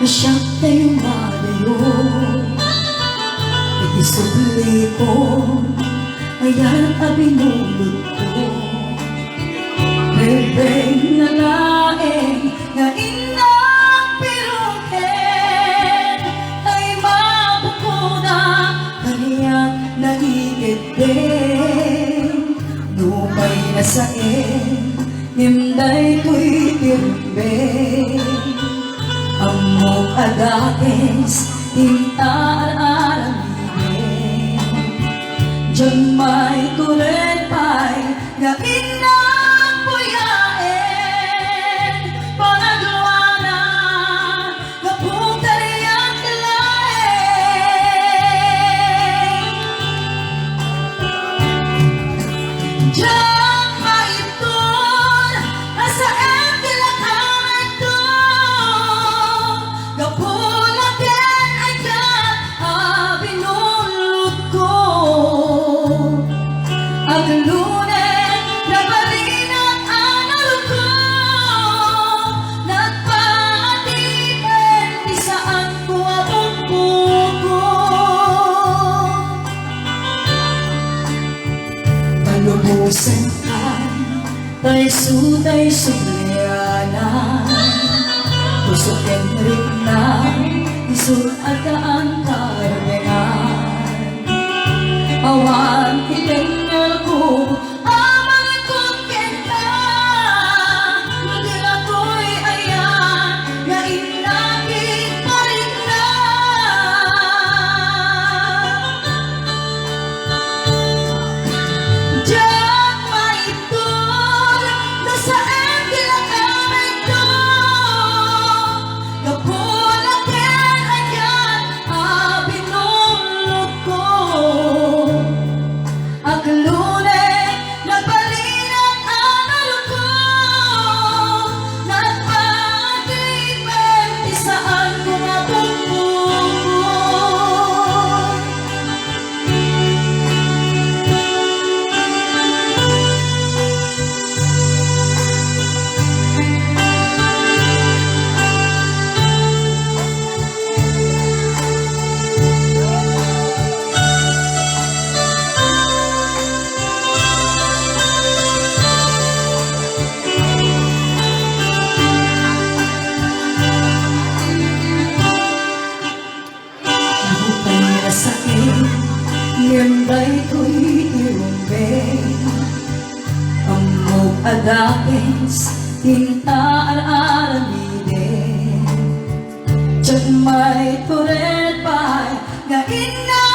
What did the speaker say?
Siya tayo malayo, itisubli ko, ayan abinulot ko. Bebeng na laeng na inapiruhin, ay mapukuna, kaniyak nagigibing. Numay na sain, nimday ko'y tirbeng. Amok adakes, tintar-aramigin. Diyan may kurepay, na inapuyain. Panagawa na, naputariyak laing. Diyan maitun, nasa embilakaman to. Gapulatin ayan, abinulot ko. Aglunen, nagbalinat analog ko. Nagpatipin, di saan ko abong buko. Palubusin ka, tay sulianan. Tusukin rin na, isulat ka ang karbengan. Awan itingal ko, amang ikutin ka. Magila ko'y ayan, na inakit pa rin na. Diyan maitun, nasa embilakaman to. Gapulatin ayan, abinulot ko. Aglunen, nagbalinat analog ko. Nagpatipin, di saan ko mapupukon. Niyambay ko'y irumbeng. Amok adakes, tintar-aramidin. Diyan may turet pa'y nga ina